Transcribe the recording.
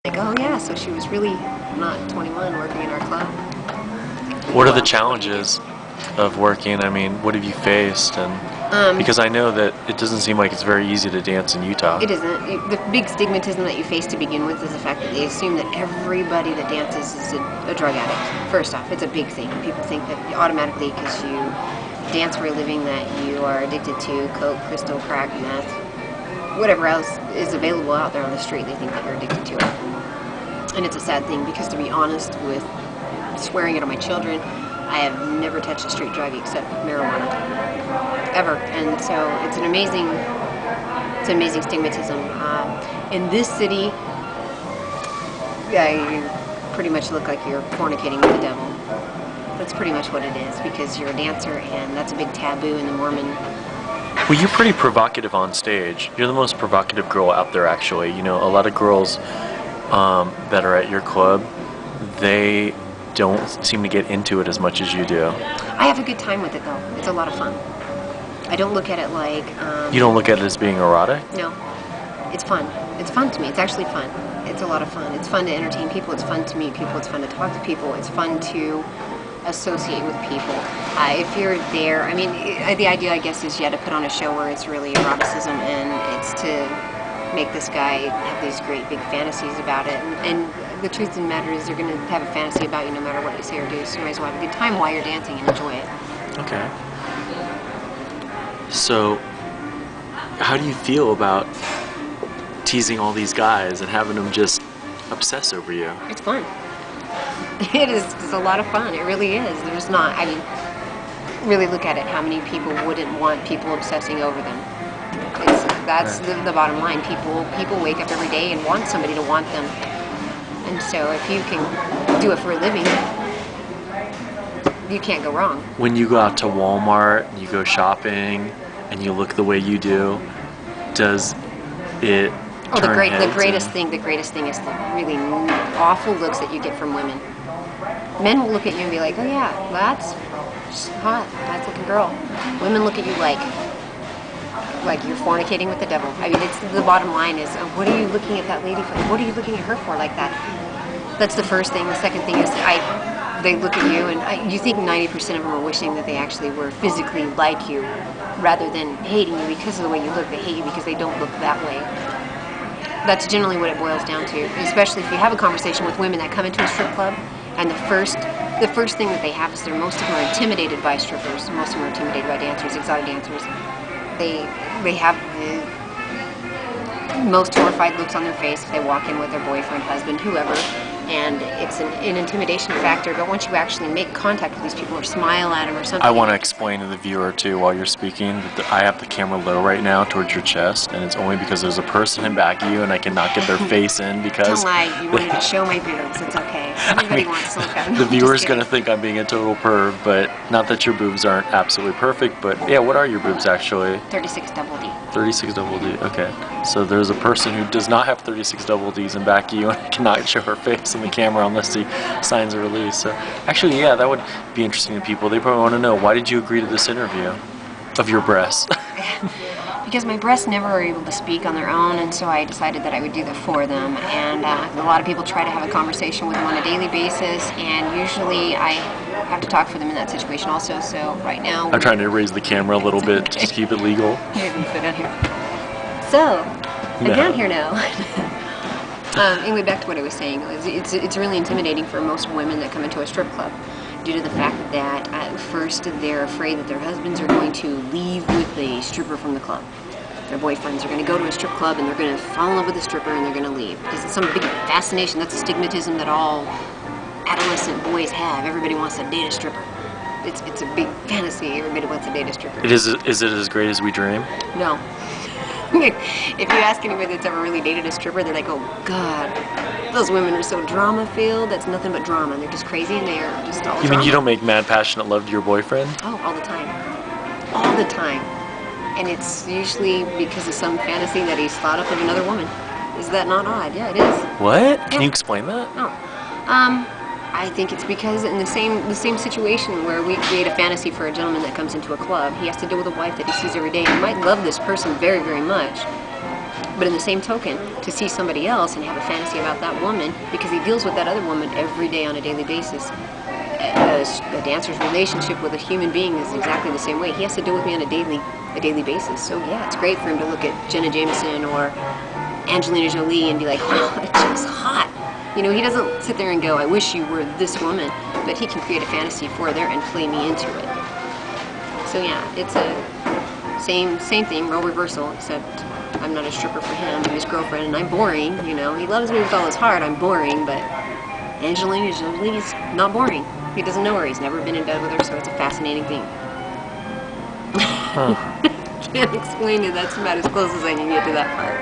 Like, oh yeah, so she was really not 21 working in our club. What are the challenges of working? I mean, what have you faced? And because I know that it doesn't seem like it's very easy to dance in Utah. It isn't. The big stigmatism that you face to begin with is the fact that they assume that everybody that dances is a drug addict. First off, it's a big thing. People think that automatically because you dance for a living that you are addicted to coke, crystal, crack, meth, whatever else is available out there on the street. They think that you're addicted to it. And it's a sad thing because, to be honest, with swearing it on my children, I have never touched a street drug except marijuana, ever. And so it's an amazing stigmatism. In this city, you pretty much look like you're fornicating with the devil. That's pretty much what it is, because you're a dancer, and that's a big taboo in the Mormon. Well, you're pretty provocative on stage. You're the most provocative girl out there, actually. You know, a lot of girls that are at your club, they don't seem to get into it as much as you do. I have a good time with it, though. It's a lot of fun. I don't look at it like... You don't look at it as being erotic? No. It's fun. It's fun to me. It's actually fun. It's a lot of fun. It's fun to entertain people. It's fun to meet people. It's fun to talk to people. It's fun to associate with people. If you're there, I mean, the idea, I guess, is to put on a show where it's really eroticism, and it's to make this guy have these great big fantasies about it. And the truth of the matter is, they're going to have a fantasy about you no matter what you say or do. So you might as well have a good time while you're dancing and enjoy it. Okay. So, how do you feel about teasing all these guys and having them just obsess over you? It's fun. It is. It's a lot of fun. It really is. There's not, I mean, really look at it. How many people wouldn't want people obsessing over them? That's right. the bottom line. People wake up every day and want somebody to want them. And so if you can do it for a living, you can't go wrong. When you go out to Walmart, you go shopping, and you look the way you do, does it the greatest thing is the really awful looks that you get from women. Men will look at you and be like, oh yeah, that's hot, nice looking girl. Women look at you like you're fornicating with the devil. I mean, it's the bottom line is, what are you looking at that lady for? What are you looking at her for like that? That's the first thing. The second thing is they look at you and you think 90% of them are wishing that they actually were physically like you rather than hating you because of the way you look. They hate you because they don't look that way. That's generally what it boils down to, especially if you have a conversation with women that come into a strip club, and the first thing that they have is most of them are intimidated by strippers. Most of them are intimidated by dancers, exotic dancers. They have the most horrified looks on their face if they walk in with their boyfriend, husband, whoever, and it's an intimidation factor. But once you actually make contact with these people or smile at them or something... I want to explain to the viewer, too, while you're speaking, that I have the camera low right now towards your chest, and it's only because there's a person in back of you and I cannot get their face in because... Don't lie. You wanted to show my boobs. It's okay. Everybody wants to look at them. The viewer's going to think I'm being a total perv, but not that your boobs aren't absolutely perfect, but yeah, what are your boobs actually? 36 double D. 36 double D, okay. So there's a person who does not have 36 double Ds in back of you and cannot show her face in the camera unless he signs a release. So actually, yeah, that would be interesting to people. They probably want to know, why did you agree to this interview of your breasts? Because my breasts never are able to speak on their own, and so I decided that I would do that for them. And a lot of people try to have a conversation with them on a daily basis, and usually I have to talk for them in that situation also. So right now... I'm trying to raise the camera a little bit to just keep it legal. Here, you sit down here. So, I'm down here now. Anyway, back to what I was saying. It's really intimidating for most women that come into a strip club due to the fact that at first they're afraid that their husbands are going to leave with a stripper from the club. Their boyfriends are going to go to a strip club and they're going to fall in love with a stripper and they're going to leave. Because it's some big fascination. That's a stigmatism that all adolescent boys have. Everybody wants to date a stripper. It's a big fantasy. Everybody wants to date a stripper. Is it as great as we dream? No. If you ask anybody that's ever really dated a stripper, they're like, oh God, those women are so drama-filled. That's nothing but drama. They're just crazy and they are just all You mean you don't make mad, passionate love to your boyfriend? Oh, all the time. All the time. And it's usually because of some fantasy that he's thought up of another woman. Is that not odd? Yeah, it is. What? Yeah. Can you explain that? No. I think it's because in the same situation where we create a fantasy for a gentleman that comes into a club, he has to deal with a wife that he sees every day. He might love this person very, very much, But in the same token, to see somebody else and have a fantasy about that woman, because he deals with that other woman every day on a daily basis. A dancer's relationship with a human being is exactly the same way. He has to deal with me on a daily basis. So yeah, it's great for him to look at Jenna Jameson or Angelina Jolie and be like, wow, that chick's hot. You know, he doesn't sit there and go, I wish you were this woman, but he can create a fantasy for there and play me into it. So yeah, it's a same thing, role reversal, except I'm not a stripper for him, I'm his girlfriend, and I'm boring, you know. He loves me with all his heart, I'm boring, but Angelina Jolie's not boring. He doesn't know her, he's never been in bed with her, so it's a fascinating thing. Huh. Can't explain it, that's about as close as I can get to that part.